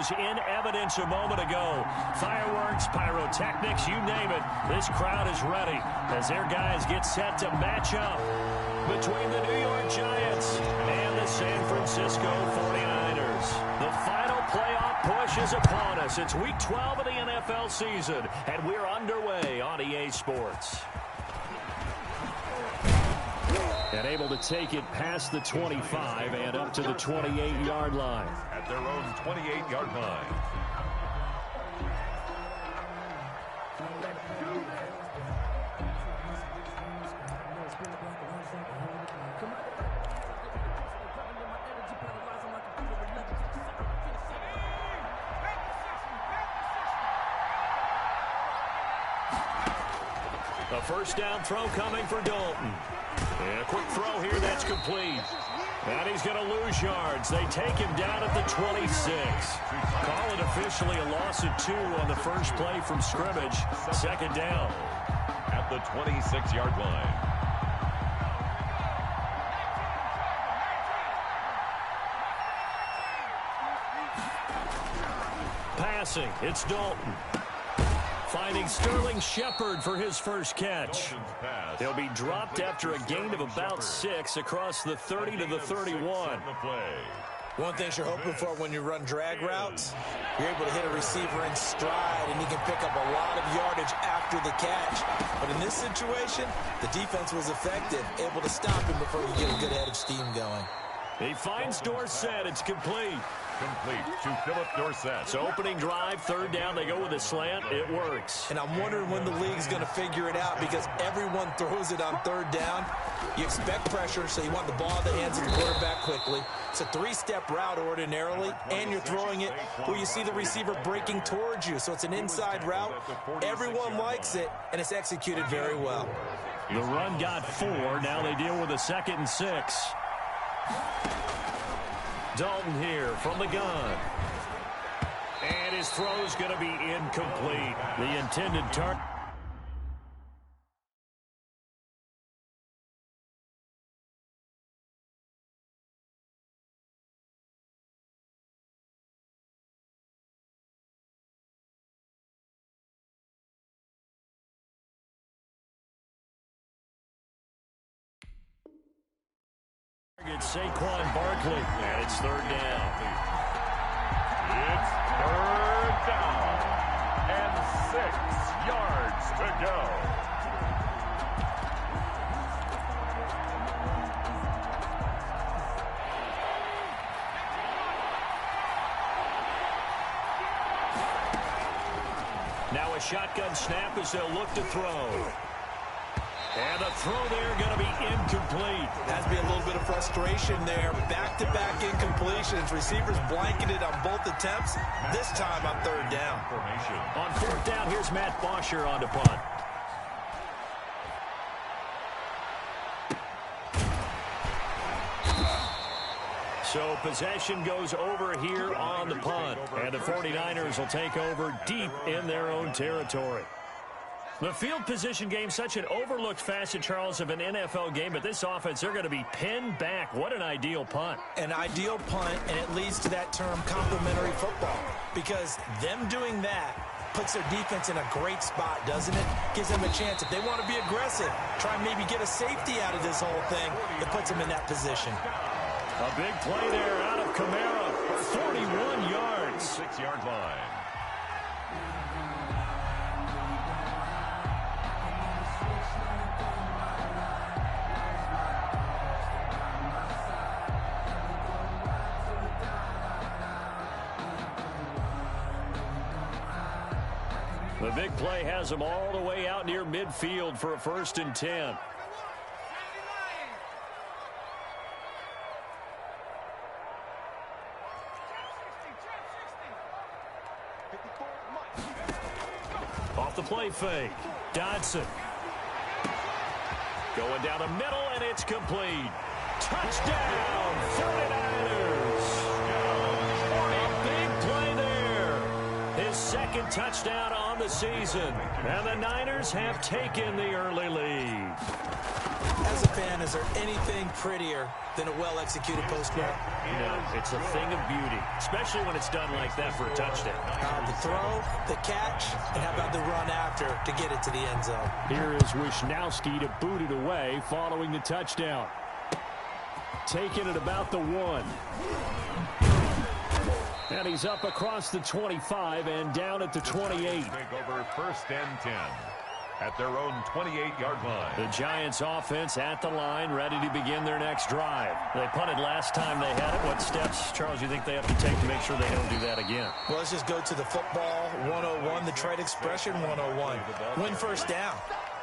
was in evidence a moment ago. Fireworks, pyrotechnics, you name it. This crowd is ready as their guys get set to match up between the New York Giants and the San Francisco 49ers. The final playoff push is upon us. It's Week 12 of the NFL season, and we're underway on EA Sports. And able to take it past the 25 and up to the 28-yard line. At their own 28-yard line. A first down throw coming for Dalton. And a quick throw here, that's complete. And he's going to lose yards. They take him down at the 26. Call it officially a loss of 2 on the first play from scrimmage. Second down. At the 26-yard line. Passing, it's Dalton. Finding Sterling Shepard for his first catch. He'll be dropped after a gain of about 6 across the 30 to the 31. One thing you're hoping for when you run drag routes, you're able to hit a receiver in stride, and he can pick up a lot of yardage after the catch. But in this situation, the defense was effective, able to stop him before he get a good head of steam going. He finds Dorsett. It's complete. Complete to Philip Dorsett. So opening drive, third down, they go with a slant. It works. And I'm wondering when the league's going to figure it out, because everyone throws it on third down. You expect pressure, so you want the ball in the hands of the quarterback quickly. It's a 3-step route ordinarily, and you're throwing it where you see the receiver breaking towards you. So it's an inside route. Everyone likes it, and it's executed very well. The run got 4. Now they deal with a 2nd and 6. Dalton here from the gun. And his throw's going to be incomplete. The intended target. It's Saquon Barkley, and it's third down. It's third down, and 6 yards to go. Now a shotgun snap as they'll look to throw. And the throw there going to be incomplete. Has to be a little bit of frustration there. Back-to-back incompletions. Receivers blanketed on both attempts. This time on third down. On fourth down, here's Matt Bosher on the punt. So possession goes over here on the punt. And the 49ers will take over deep in their own territory. The field position game, such an overlooked facet, Charles, of an NFL game. But this offense, they're going to be pinned back. What an ideal punt. An ideal punt, and it leads to that term complementary football. Because them doing that puts their defense in a great spot, doesn't it? Gives them a chance. If they want to be aggressive, try and maybe get a safety out of this whole thing, it puts them in that position. A big play there out of Kamara. 41 yards. 6-yard line. The big play has them all the way out near midfield for a 1st and 10. Off the play fake. Dodson. Going down the middle, and it's complete. Touchdown, 49ers. A big play there. His 2nd touchdown on the season. And the Niners have taken the early lead. As a fan, is there anything prettier than a well-executed post-route? No, it's a thing of beauty, especially when it's done like that for a touchdown. The throw, the catch, and how about the run after to get it to the end zone? Here is Wisnowski to boot it away following the touchdown. Taking it about the 1. And he's up across the 25 and down at the 28. Take over 1st and 10 at their own 28-yard line. The Giants offense at the line, ready to begin their next drive. They punted last time they had it. What steps, Charles, you think they have to take to make sure they don't do that again? Well, let's just go to the football 101, the trade expression 101. Win first down.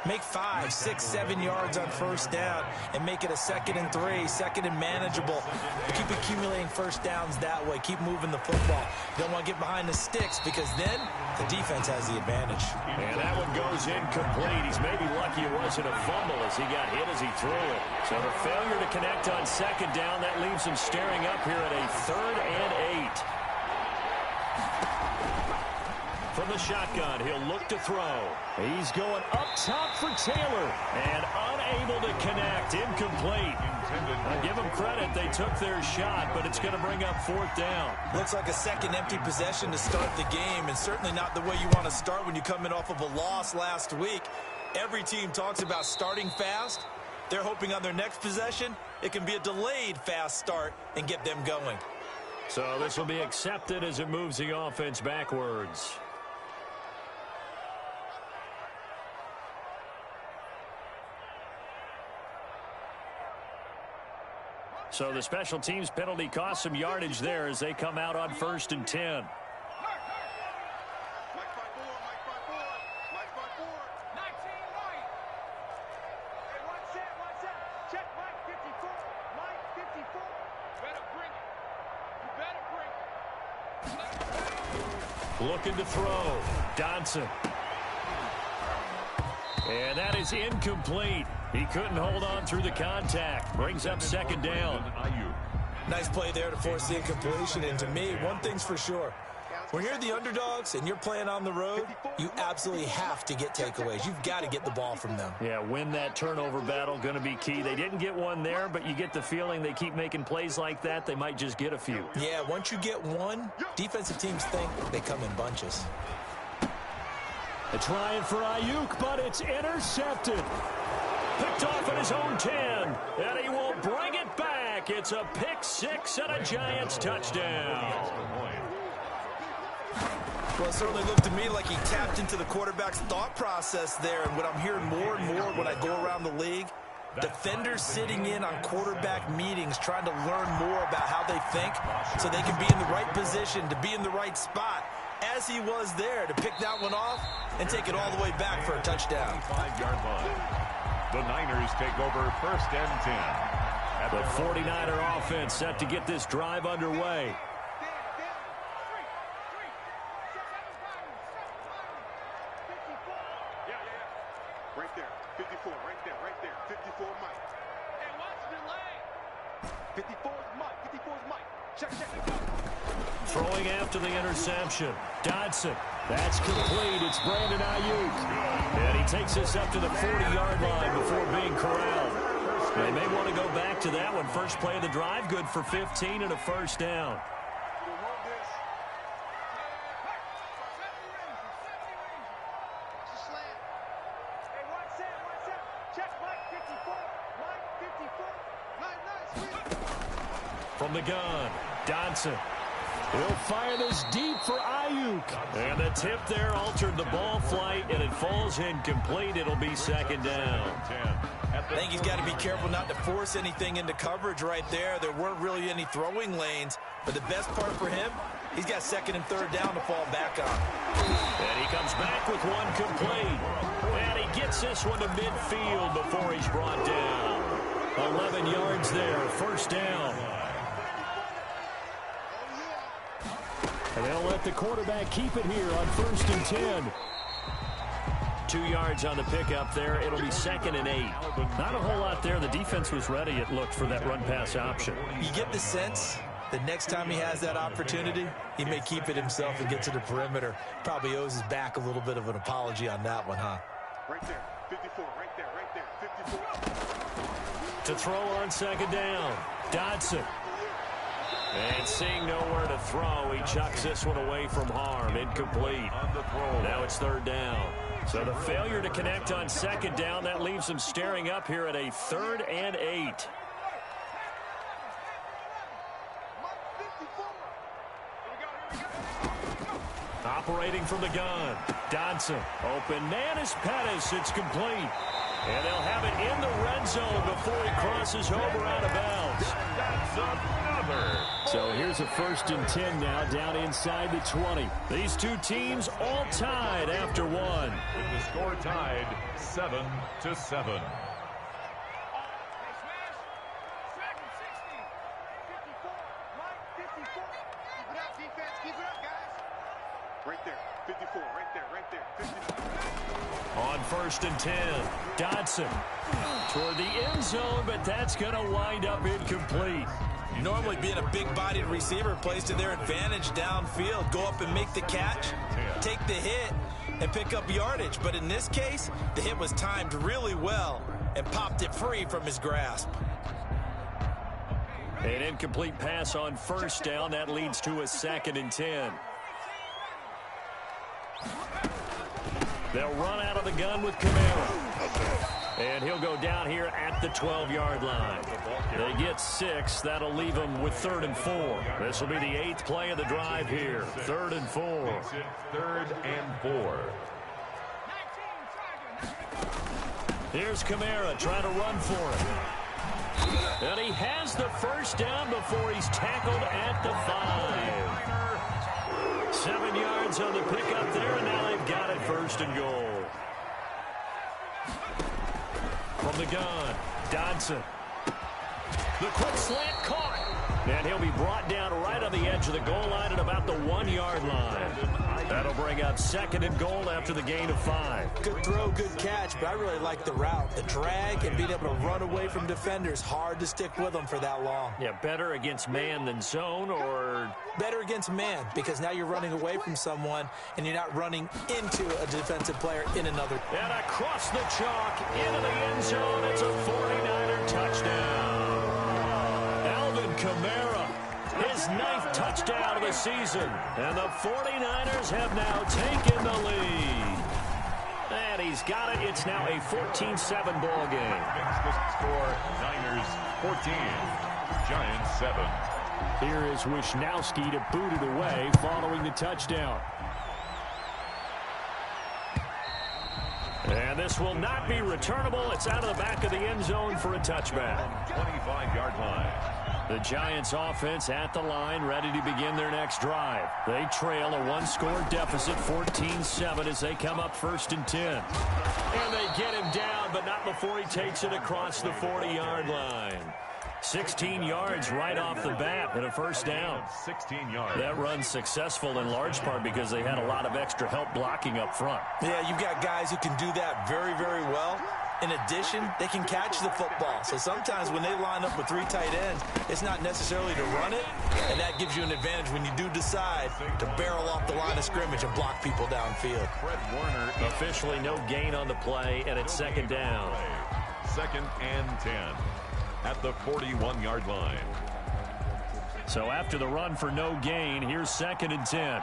Make 5, 6, 7 yards on first down and make it a 2nd and 3, 2nd and manageable. Keep accumulating first downs that way. Keep moving the football. You don't want to get behind the sticks because then the defense has the advantage. And that one goes incomplete. He's maybe lucky it wasn't a fumble as he got hit as he threw it. So the failure to connect on 2nd down, that leaves him staring up here at a 3rd and 8. From the shotgun, he'll look to throw. He's going up top for Taylor. And unable to connect. Incomplete. I give them credit. They took their shot, but it's going to bring up 4th down. Looks like a second empty possession to start the game, and certainly not the way you want to start when you're coming off of a loss last week. Every team talks about starting fast. They're hoping on their next possession, it can be a delayed fast start and get them going. So this will be accepted as it moves the offense backwards. So the special teams penalty cost some yardage there as they come out on 1st and 10. Looking to throw. Johnson. And that is incomplete. He couldn't hold on through the contact. Brings up 2nd down. Nice play there to force the incompletion. And to me, one thing's for sure. When you're the underdogs and you're playing on the road, you absolutely have to get takeaways. You've got to get the ball from them. Yeah, win that turnover battle, going to be key. They didn't get one there, but you get the feeling they keep making plays like that, they might just get a few. Yeah, once you get one, defensive teams think they come in bunches. They're trying for Ayuk, but it's intercepted. Picked off at his own 10, and he will bring it back. It's a pick 6 and a Giants touchdown. Well, it certainly looked to me like he tapped into the quarterback's thought process there. And what I'm hearing more and more when I go around the league, defenders sitting in on quarterback meetings trying to learn more about how they think so they can be in the right position, to be in the right spot, as he was there, to pick that one off and take it all the way back for a touchdown. 5-yard line. The Niners take over 1st and 10. The 49er offense set to get this drive underway. Right there, 54, right there, 54 Mike. Hey, watch the leg. 54 is Mike, 54 is Mike. Check. Throwing after the interception. Dodson. That's complete. It's Brandon Ayuk. And he takes us up to the 40-yard line before being corralled. They may want to go back to that one. First play of the drive, good for 15 and a 1st down. From the gun, Dodson. He'll fire this deep for Ayuk. And the tip there altered the ball flight, and it falls incomplete. It'll be 2nd down. I think he's got to be careful not to force anything into coverage right there. There weren't really any throwing lanes. But the best part for him, he's got 2nd and 3rd down to fall back on. And he comes back with one complete. And he gets this one to midfield before he's brought down. 11 yards there, 1st down. And they'll let the quarterback keep it here on 1st and 10. 2 yards on the pickup there. It'll be 2nd and 8. Not a whole lot there. The defense was ready, it looked, for that run-pass option. You get the sense The next time he has that opportunity, he may keep it himself and get to the perimeter. Probably owes his back a little bit of an apology on that one, huh? Right there, 54, right there, 54. To throw on second down, Dodson. And seeing nowhere to throw, he chucks this one away from harm. Incomplete. Now it's third down. So the failure to connect on second down, that leaves him staring up here at a 3rd and 8. Operating from the gun, Dodson. Open man is Pettis. It's complete. And they'll have it in the red zone before he crosses over out of bounds. That's another. So here's a 1st and 10 now, down inside the 20. These two teams all tied after one. With the score tied 7-7. Right there, 54, right there, 54. On 1st and 10, Dodson toward the end zone, but that's going to wind up incomplete. Normally being a big-bodied receiver plays to their advantage downfield. Go up and make the catch, take the hit, and pick up yardage. But in this case, the hit was timed really well and popped it free from his grasp. An incomplete pass on 1st down. That leads to a 2nd and 10. They'll run out of the gun with Kamara. And he'll go down here at the 12-yard line. They get 6. That'll leave them with 3rd and 4. This will be the 8th play of the drive here. 3rd and 4. Makes it 3rd and 4. Here's Kamara trying to run for it. And he has the 1st down before he's tackled at the 5. 7 yards on the pickup there, and now they've got it 1st and goal. From the gun, Dodson. The quick slant caught. And he'll be brought down right on the edge of the goal line at about the 1-yard line. That'll bring up 2nd and goal after the gain of 5. Good throw, good catch, but I really like the route. The drag and being able to run away from defenders. Hard to stick with them for that long. Yeah, better against man than zone, or better against man, because now you're running away from someone and you're not running into a defensive player in another. And across the chalk into the end zone. It's a 49er touchdown. Alvin Kamara, his 9th touchdown of the season. And the 49ers have now taken the lead. And he's got it. It's now a 14-7 ball game. Makes the score Niners 14, Giants 7. Here is Wisnowski to boot it away following the touchdown. And this will not be returnable. It's out of the back of the end zone for a touchback. 25-yard line. The Giants offense at the line, ready to begin their next drive. They trail a 1-score deficit, 14-7, as they come up 1st and 10. And they get him down, but not before he takes it across the 40-yard line. 16 yards right off the bat and a 1st down. 16 yards. That run's successful in large part because they had a lot of extra help blocking up front. Yeah, you've got guys who can do that very, very well. In addition, they can catch the football. So sometimes when they line up with 3 tight ends, it's not necessarily to run it, and that gives you an advantage when you do decide to barrel off the line of scrimmage and block people downfield. Fred Warner Officially no gain on the play, and it's 2nd down. 2nd and 10 at the 41-yard line. So after the run for no gain, here's 2nd and 10.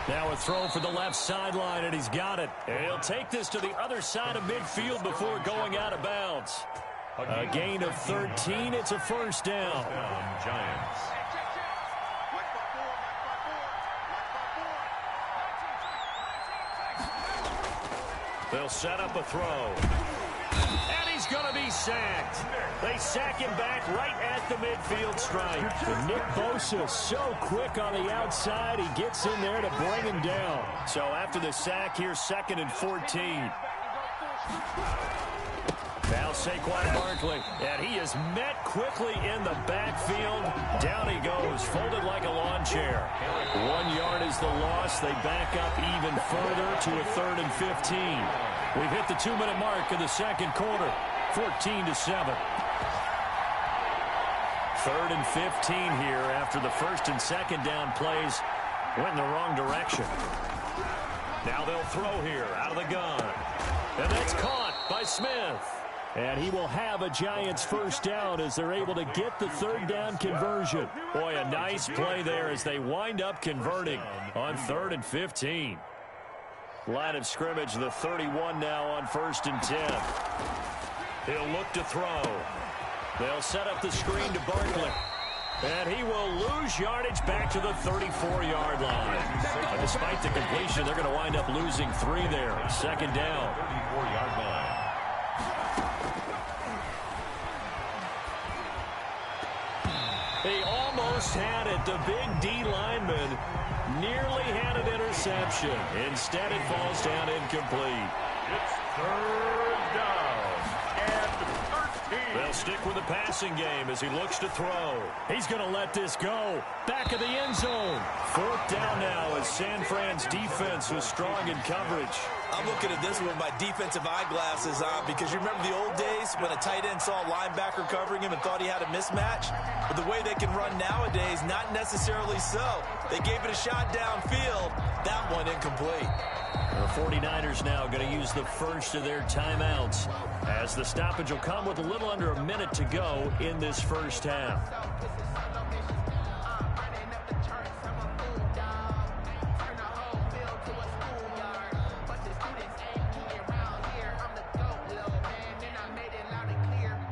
Now a throw for the left sideline, and he's got it. And he'll take this to the other side of midfield before going out of bounds. A gain of 13. It's a 1st down. Giants. They'll set up a throw. And he's going to be sacked. They sack him back right at the midfield stripe. And Nick Bosa so quick on the outside. He gets in there to bring him down. So after the sack, here's 2nd and 14. Now Saquon Barkley, and he is met quickly in the backfield. Down he goes, folded like a lawn chair. 1 yard is the loss. They back up even further to a 3rd and 15. We've hit the 2-minute mark of the second quarter. 14-7. 3rd and 15 here after the first and second down plays went in the wrong direction. Now they'll throw here out of the gun. And that's caught by Smith. And he will have a Giants first down as they're able to get the 3rd down conversion. Boy, a nice play there as they wind up converting on 3rd and 15. Line of scrimmage, the 31 now on 1st and 10. He'll look to throw. They'll set up the screen to Barkley. And he will lose yardage back to the 34-yard line. And despite the completion, they're going to wind up losing 3 there. 2nd down. 34-yard line. He almost had it. The big D lineman nearly had an interception. Instead, it falls down incomplete. It's 3rd down and 13. They'll stick with the passing game as he looks to throw. He's going to let this go. Back of the end zone. 4th down now as San Fran's defense was strong in coverage. I'm looking at this with my defensive eyeglasses on because you remember the old days when a tight end saw a linebacker covering him and thought he had a mismatch? But the way they can run nowadays, not necessarily so. They gave it a shot downfield. That one incomplete. The 49ers now going to use the first of their timeouts as the stoppage will come with a little under a minute to go in this first half.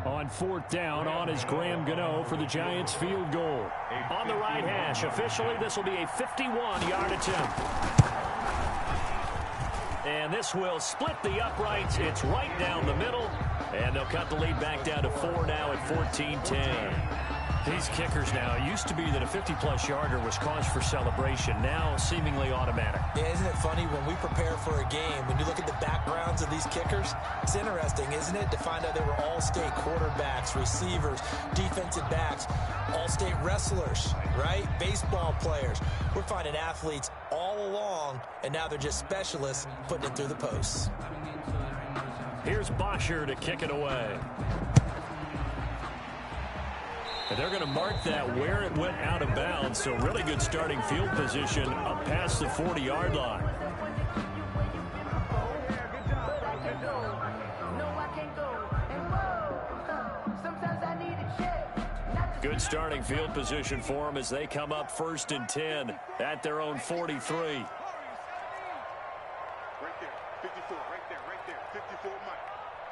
On 4th down, on is Graham Gano for the Giants field goal. On the right hash, officially this will be a 51-yard attempt. And this will split the uprights. It's right down the middle. And they'll cut the lead back down to 4 now at 14-10. These kickers now, it used to be that a 50-plus yarder was cause for celebration. Now seemingly automatic. Yeah, isn't it funny when we prepare for a game, when you look at the backgrounds of these kickers, it's interesting, isn't it, to find out they were all-state quarterbacks, receivers, defensive backs, all-state wrestlers, right? Baseball players. We're finding athletes all along, and now they're just specialists putting it through the posts. Here's Bosher to kick it away. And they're going to mark that where it went out of bounds. So really good starting field position up past the 40-yard line. Good starting field position for them as they come up 1st and 10 at their own 43. Right there, 54, right there, 54 Mike.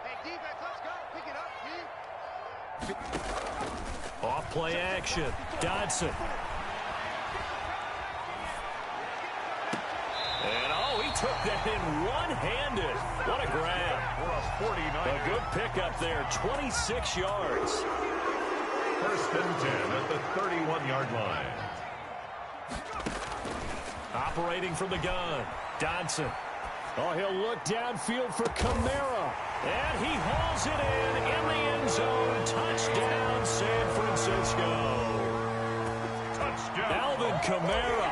Hey, defense, let's go. Pick it up, team. Off play action. Dodson. And oh, he took that in one-handed. What a grab. For a 49. A good pickup there. 26 yards. 1st and 10 at the 31-yard line. Operating from the gun. Dodson. Oh, he'll look downfield for Kamara. And he hauls it in the end zone. Touchdown, San Francisco. Touchdown. Alvin Kamara.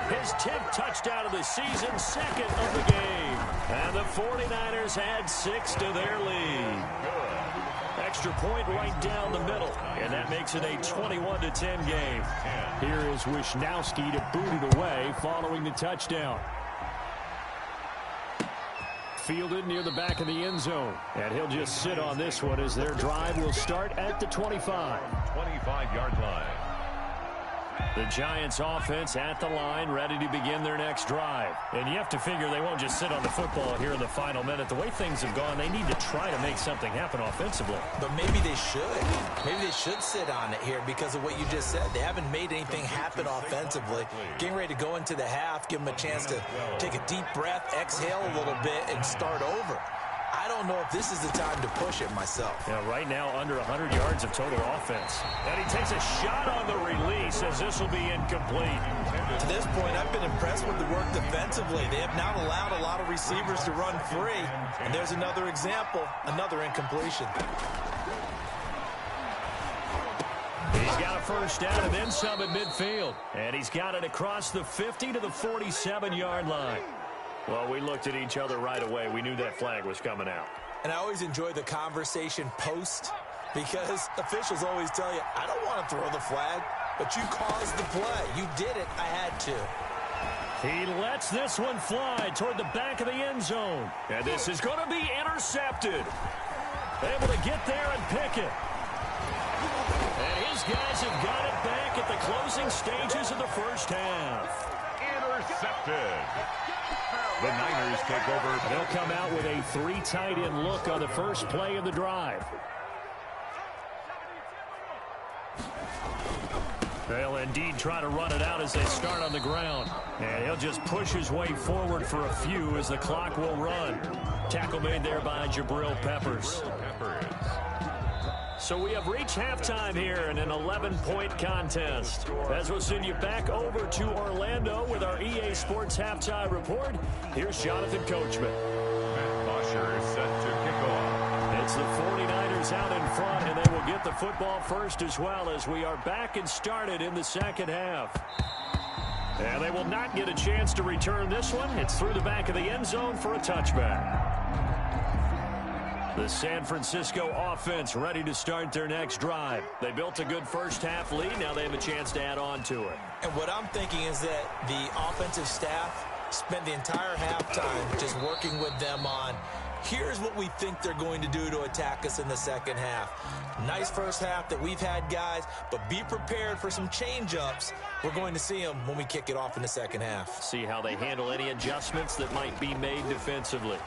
His 10th touchdown of the season, 2nd of the game. And the 49ers add 6 to their lead. Extra point right down the middle. And that makes it a 21-10 game. Here is Wisnowski to boot it away following the touchdown. Fielded near the back of the end zone. And he'll just sit on this one as their drive will start at the 25. 25-yard line. The Giants offense at the line, ready to begin their next drive. And you have to figure they won't just sit on the football here in the final minute. The way things have gone, they need to try to make something happen offensively. But maybe they should. Maybe they should sit on it here because of what you just said. They haven't made anything happen offensively. Getting ready to go into the half, give them a chance to take a deep breath, exhale a little bit, and start over. I don't know if this is the time to push it myself. Yeah, right now under 100 yards of total offense. And he takes a shot on the release as this will be incomplete. To this point, I've been impressed with the work defensively. They have not allowed a lot of receivers to run free. And there's another example, another incompletion. He's got a first down and then some at midfield. And he's got it across the 50 to the 47-yard line. Well, we looked at each other right away. We knew that flag was coming out. And I always enjoy the conversation post because officials always tell you, I don't want to throw the flag, but you caused the play. You did it. I had to. He lets this one fly toward the back of the end zone. And this is going to be intercepted. Able to get there and pick it. And his guys have got it back at the closing stages of the first half. Intercepted. The Niners take over. They'll come out with a 3 tight end look on the first play of the drive. They'll indeed try to run it out as they start on the ground. And he'll just push his way forward for a few as the clock will run. Tackle made there by Jabril Peppers. So we have reached halftime here in an 11-point contest. As we'll send you back over to Orlando with our EA Sports Halftime Report, here's Jonathan Coachman. Matt Bosher is set to kick off. It's the 49ers out in front, and they will get the football first as well as we are back and started in the second half. And they will not get a chance to return this one. It's through the back of the end zone for a touchback. The San Francisco offense ready to start their next drive. They built a good first half lead. Now they have a chance to add on to it. And what I'm thinking is that the offensive staff spent the entire halftime just working with them on, here's what we think they're going to do to attack us in the second half. Nice first half that we've had, guys, but be prepared for some change-ups. We're going to see them when we kick it off in the second half. See how they handle any adjustments that might be made defensively.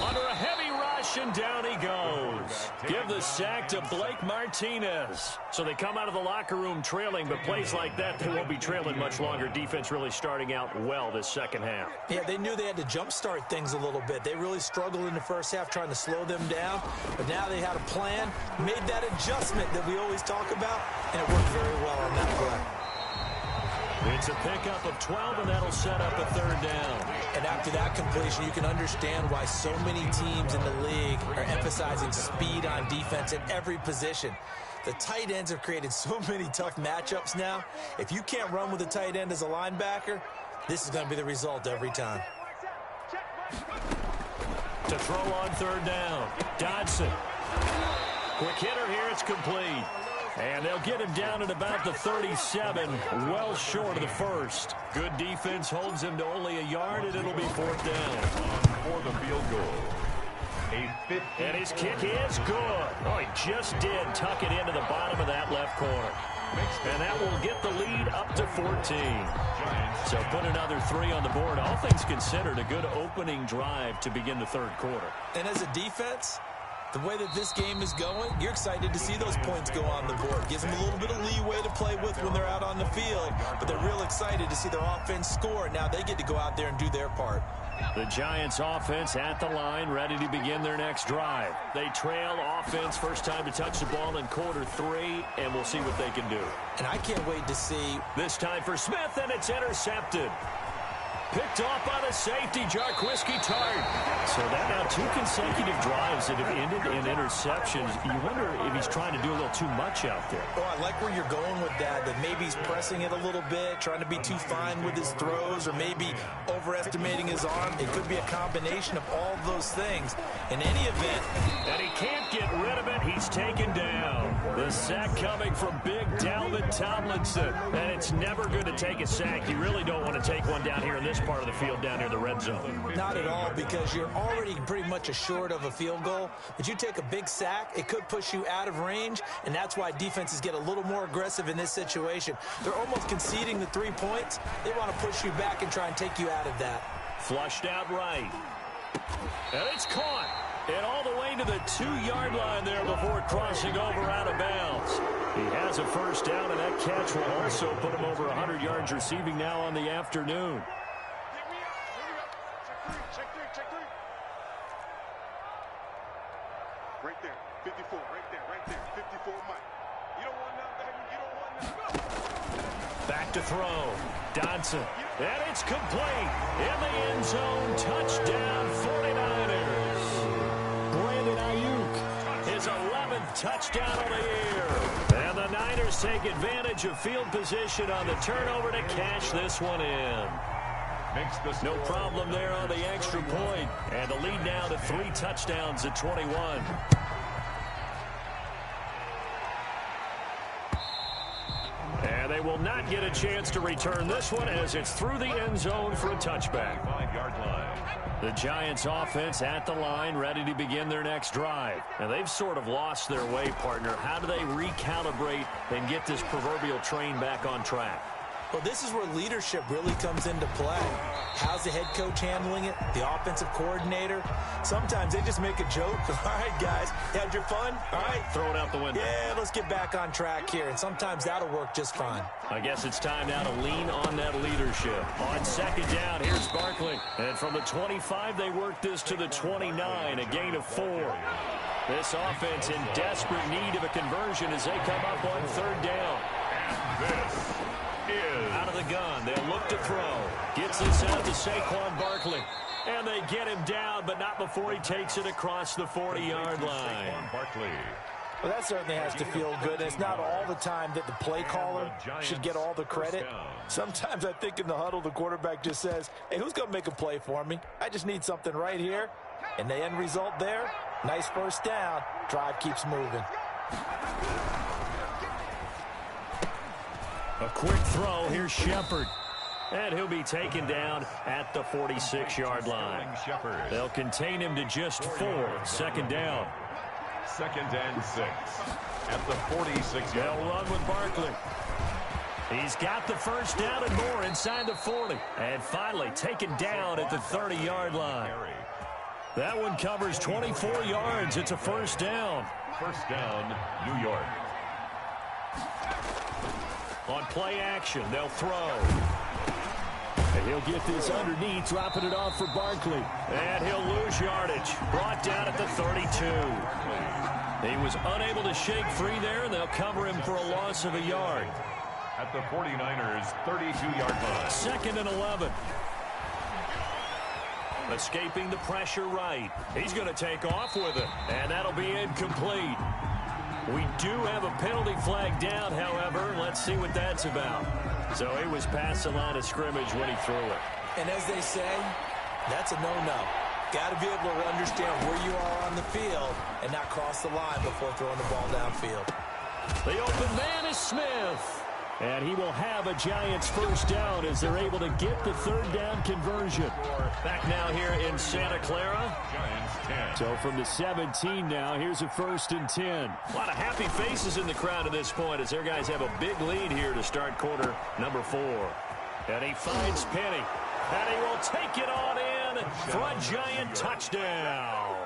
Under a heavy rush, and down he goes. Give the sack to Blake Martinez. So they come out of the locker room trailing, but plays like that, they won't be trailing much longer. Defense really starting out well this second half. Yeah, they knew they had to jumpstart things a little bit. They really struggled in the first half trying to slow them down, but now they had a plan, made that adjustment that we always talk about, and it worked very well on that play. It's a pickup of 12, and that'll set up a third down. And after that completion, you can understand why so many teams in the league are emphasizing speed on defense at every position. The tight ends have created so many tough matchups now. If you can't run with a tight end as a linebacker, this is going to be the result every time. To throw on third down, Dodson. Quick hitter here, it's complete. And they'll get him down at about the 37, well short of the first. Good defense holds him to only a yard, and it'll be fourth down. For the field goal. And his kick is good. Oh, he just did tuck it into the bottom of that left corner. And that will get the lead up to 14. So put another 3 on the board. All things considered, a good opening drive to begin the third quarter. And as a defense, the way that this game is going, you're excited to see those points go on the board. Gives them a little bit of leeway to play with when they're out on the field, but they're real excited to see their offense score. Now they get to go out there and do their part. The Giants offense at the line, ready to begin their next drive. They trail offense, first time to touch the ball in quarter 3, and we'll see what they can do. And I can't wait to see. This time for Smith, and it's intercepted. Picked off by the safety, Jarquiski Tart. So that now 2 consecutive drives that have ended in interceptions. You wonder if he's trying to do a little too much out there. Oh, I like where you're going with that maybe he's pressing it a little bit, trying to be too fine with his throws, or maybe overestimating his arm. It could be a combination of all those things. In any event. And he can't get rid of it. He's taken down. The sack coming from big Dalvin Tomlinson. And it's never good to take a sack. You really don't want to take one down here in this part of the field down near the red zone. Not at all, because you're already pretty much assured of a field goal. But you take a big sack, it could push you out of range, and that's why defenses get a little more aggressive in this situation. They're almost conceding the 3 points. They want to push you back and try and take you out of that. Flushed out right. And it's caught. And all the way to the 2-yard line there before crossing over out of bounds. He has a first down, and that catch will also put him over 100 yards receiving now on the afternoon. Right there, 54, right there, 54, Mike. You don't want none, baby, you don't want none. Back to throw, Dodson, and it's complete, in the end zone, touchdown 49ers. Brandon Ayuk, his 11th touchdown of the year. And the Niners take advantage of field position on the turnover to cash this one in. makes the No score. problem there on the extra point. And the lead now to 3 touchdowns at 21. And they will not get a chance to return this one as it's through the end zone for a touchback. 5-yard line. The Giants offense at the line, ready to begin their next drive. And they've sort of lost their way, partner. How do they recalibrate and get this proverbial train back on track? Well, this is where leadership really comes into play. How's the head coach handling it? The offensive coordinator? Sometimes they just make a joke. All right, guys, you had your fun? All right. Throw it out the window. Yeah, let's get back on track here. And sometimes that'll work just fine. I guess it's time now to lean on that leadership. On second down, here's Barkley. And from the 25, they work this to the 29, a gain of 4. This offense in desperate need of a conversion as they come up on third down. This is Out of the gun, they'll look to throw. Gets this out to Saquon Barkley. And they get him down, but not before he takes it across the 40-yard line. Saquon Barkley. Well, that certainly has to feel good. And it's not all the time that the play caller should get all the credit. Sometimes I think in the huddle, the quarterback just says, hey, who's going to make a play for me? I just need something right here. And the end result there, nice first down. Drive keeps moving. A quick throw. Here's Shepard. And he'll be taken down at the 46-yard line. Shepard. They'll contain him to just 4. Second down. 2nd and 6 at the 46-yard They'll run with Barkley. He's got the first down and more inside the 40. And finally taken down at the 30-yard line. That one covers 24 yards. It's a first down. First down, New York. On play action, they'll throw. And he'll get this underneath, dropping it off for Barkley. And he'll lose yardage. Brought down at the 32. He was unable to shake free there, and they'll cover him for a loss of a yard. At the 49ers' 32-yard line. 2nd and 11. Escaping the pressure right. He's going to take off with it, and that'll be incomplete. We do have a penalty flag down, however. Let's see what that's about. So he was past the line of scrimmage when he threw it. And as they say, that's a no-no. Got to be able to understand where you are on the field and not cross the line before throwing the ball downfield. The open man is Smith. And he will have a Giants first down as they're able to get the third down conversion. Back now here in Santa Clara. Giants 10. So from the 17 now, here's a 1st and 10. A lot of happy faces in the crowd at this point as their guys have a big lead here to start quarter number 4. And he finds Penny. And he will take it on in for a Giant touchdown.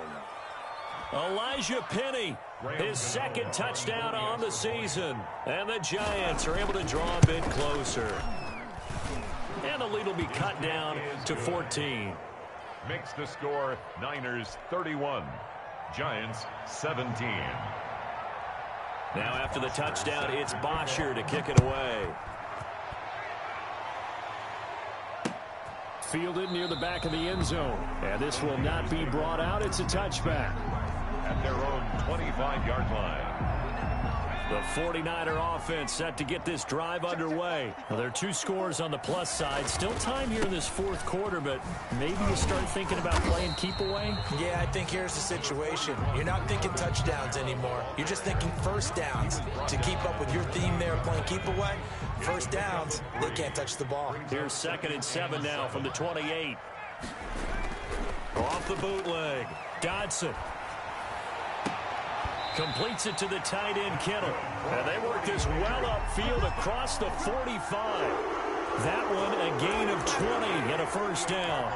Elijah Penny, his 2nd touchdown on the season. And the Giants are able to draw a bit closer. And the lead will be cut down to 14. Makes the score Niners 31, Giants 17. Now after the touchdown, it's Bosher to kick it away. Fielded near the back of the end zone. And this will not be brought out. It's a touchback. At their own 25-yard line. The 49er offense set to get this drive underway. Well, there are 2 scores on the plus side. Still time here in this 4th quarter, but maybe you start thinking about playing keep away? Yeah, I think here's the situation. You're not thinking touchdowns anymore. You're just thinking first downs. To keep up with your theme there, playing keep away, first downs, they can't touch the ball. Here's 2nd and 7 now from the 28. Off the bootleg. Dodson. Completes it to the tight end, Kittle. And they work this well upfield across the 45. That one a gain of 20 and a first down.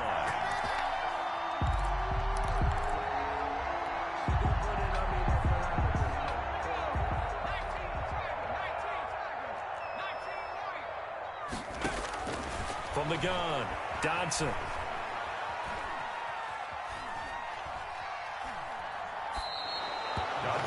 From the gun, Dodson.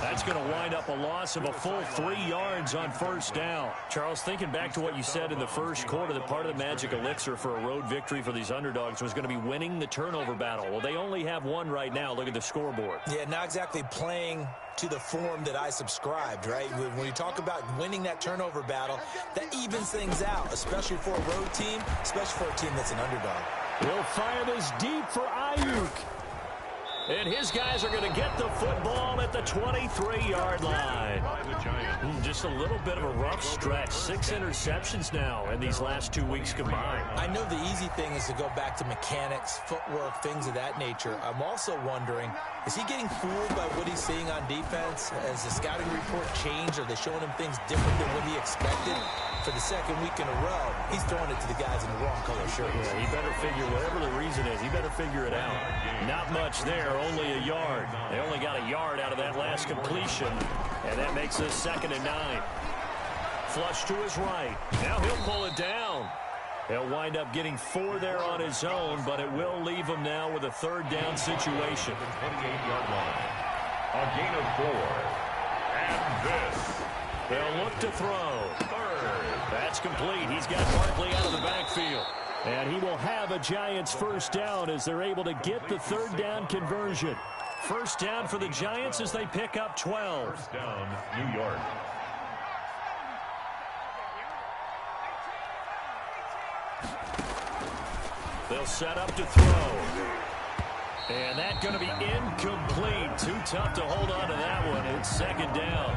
That's going to wind up a loss of a full 3 yards on first down. Charles, thinking back to what you said in the first quarter, that part of the magic elixir for a road victory for these underdogs was going to be winning the turnover battle. Well, they only have one right now. Look at the scoreboard. Yeah, not exactly playing to the form that I subscribed, right? When you talk about winning that turnover battle, that evens things out, especially for a road team, especially for a team that's an underdog. He'll fire this deep for Ayuk. And his guys are going to get the football at the 23-yard line. Just a little bit of a rough stretch. 6 interceptions now in these last 2 weeks combined. I know the easy thing is to go back to mechanics, footwork, things of that nature. I'm also wondering, is he getting fooled by what he's seeing on defense? Has the scouting report changed? Are they showing him things different than what he expected? For the second week in a row, he's throwing it to the guys in the wrong color shirt. Yeah, he better figure, whatever the reason is, he better figure it out. Not much there, only a yard. They only got a yard out of that last completion, and that makes us 2nd and 9. Flush to his right. Now he'll pull it down. He'll wind up getting 4 there on his own, but it will leave him now with a 3rd down situation. 28-yard line. A gain of 4. And this. They'll look to throw. That's complete. He's got Barkley out of the backfield. And he will have a Giants 1st down as they're able to get the 3rd down conversion. 1st down for the Giants as they pick up 12. 1st down, New York. They'll set up to throw. And that's going to be incomplete. Too tough to hold on to that one. It's 2nd down.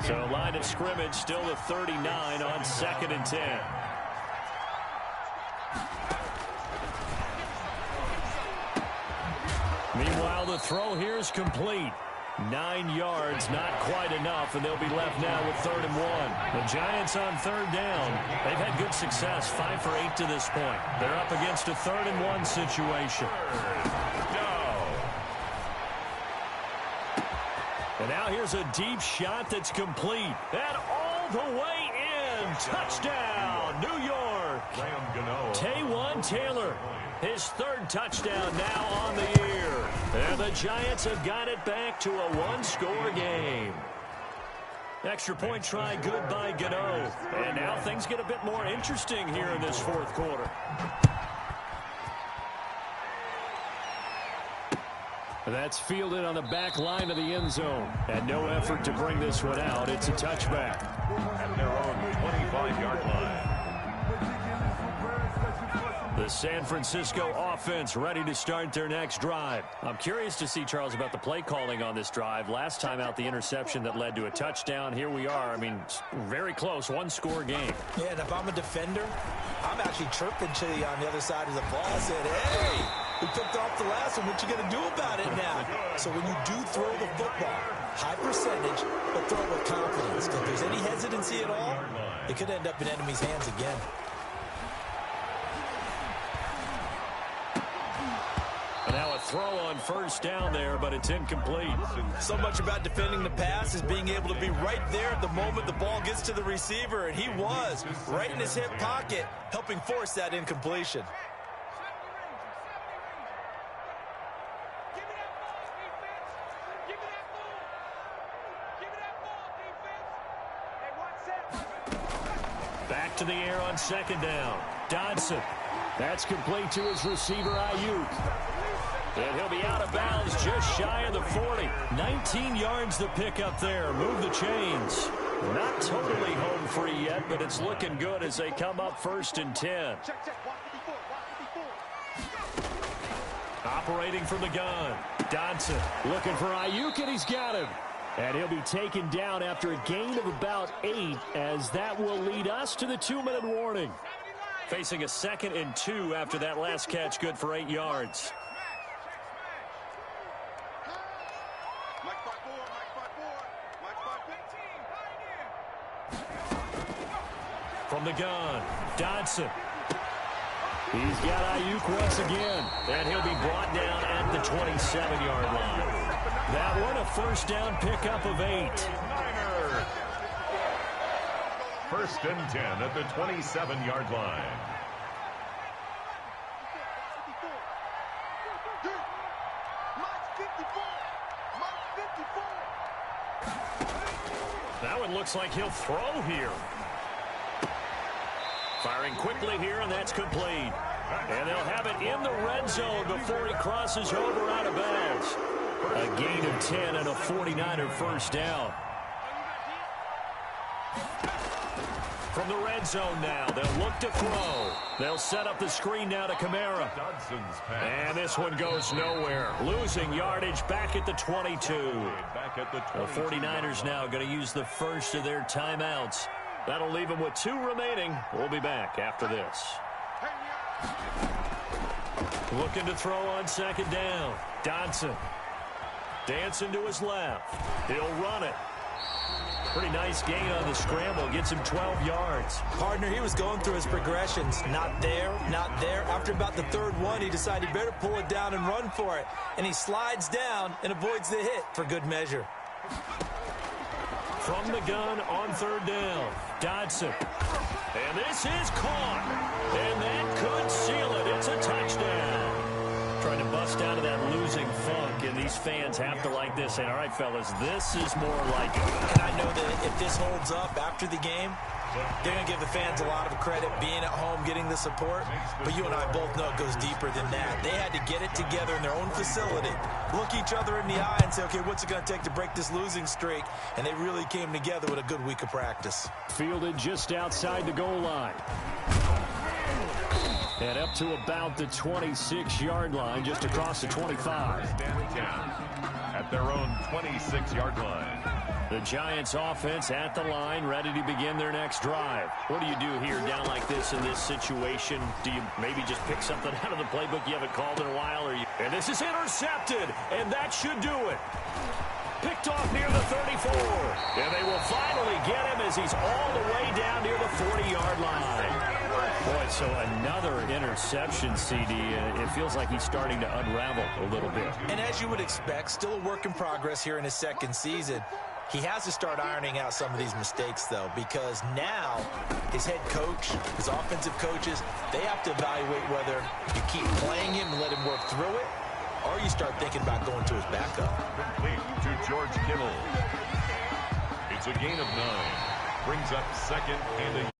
So line of scrimmage still the 39 on 2nd and 10. Meanwhile, the throw here is complete. 9 yards, not quite enough, and they'll be left now with 3rd and 1. The Giants on 3rd down. They've had good success, 5 for 8 to this point. They're up against a 3rd and 1 situation. And now here's a deep shot that's complete. And all the way in. Touchdown, New York. Taywan Taylor, his 3rd touchdown now on the year. And the Giants have got it back to a 1-score game. Extra point try good by Gano. And now things get a bit more interesting here in this 4th quarter. That's fielded on the back line of the end zone. And no effort to bring this one out. It's a touchback. At their own 25-yard line. The San Francisco offense ready to start their next drive. I'm curious to see, Charles, about the play calling on this drive. Last time out, the interception that led to a touchdown. Here we are. I mean, very close, 1-score game. Yeah, and if I'm a defender, I'm actually chirping to you on the other side of the ball. I said, hey, we picked off the last one. What you going to do about it now? So when you do throw the football, high percentage, but throw it with confidence. If there's any hesitancy at all, it could end up in enemy's hands again. Now a throw on 1st down there, but it's incomplete. So much about defending the pass is being able to be right there at the moment the ball gets to the receiver, and he was right in his hip pocket, helping force that incompletion. Back to the air on 2nd down. Dodson. That's complete to his receiver, Ayuk. And he'll be out of bounds just shy of the 40. 19 yards to pick up there. Move the chains. Not totally home free yet, but it's looking good as they come up 1st and 10. Operating from the gun. Dodson looking for Ayuk, and he's got him. And he'll be taken down after a gain of about 8, as that will lead us to the 2-minute warning. Facing a 2nd and 2 after that last catch, good for 8 yards. From the gun, Dodson. He's got Ayuk once again, and he'll be brought down at the 27-yard line. That one a 1st down pickup of 8. 1st and 10 at the 27-yard line. That one looks like he'll throw here. Firing quickly here, and that's complete. And they'll have it in the red zone before he crosses over out of bounds. A gain of 10 and a 49er first down. From the red zone now, they'll look to throw. They'll set up the screen now to Kamara. And this one goes nowhere. Losing yardage back at the 22. The 49ers now going to use the first of their timeouts. That'll leave them with 2 remaining. We'll be back after this. Looking to throw on second down. Dodson. Dancing to his left. He'll run it. Pretty nice gain on the scramble. Gets him 12 yards. Partner, he was going through his progressions. Not there, not there. After about the third one, he decided he better pull it down and run for it. And he slides down and avoids the hit for good measure. From the gun on third down. Dodson. And this is caught. And that could seal it. It's a touchdown. Trying to bust out of that losing funk, and these fans have to like this. And all right, fellas, this is more like it. And I know that if this holds up after the game, they're going to give the fans a lot of credit being at home, getting the support. But you and I both know it goes deeper than that. They had to get it together in their own facility, look each other in the eye and say, okay, what's it going to take to break this losing streak? And they really came together with a good week of practice. Fielded just outside the goal line. And up to about the 26-yard line, just across the 25. At their own 26-yard line. The Giants offense at the line, ready to begin their next drive. What do you do here down like this in this situation? Do you maybe just pick something out of the playbook you haven't called in a while? And this is intercepted, and that should do it. Picked off near the 34. And they will finally get him as he's all the way down near the 40-yard line. Boy, so another interception, CD. It feels like he's starting to unravel a little bit. And as you would expect, still a work in progress here in his second season. He has to start ironing out some of these mistakes, though, because now his head coach, his offensive coaches, they have to evaluate whether you keep playing him and let him work through it, or you start thinking about going to his backup. Complete to George Kittle. It's a gain of 9. Brings up second and a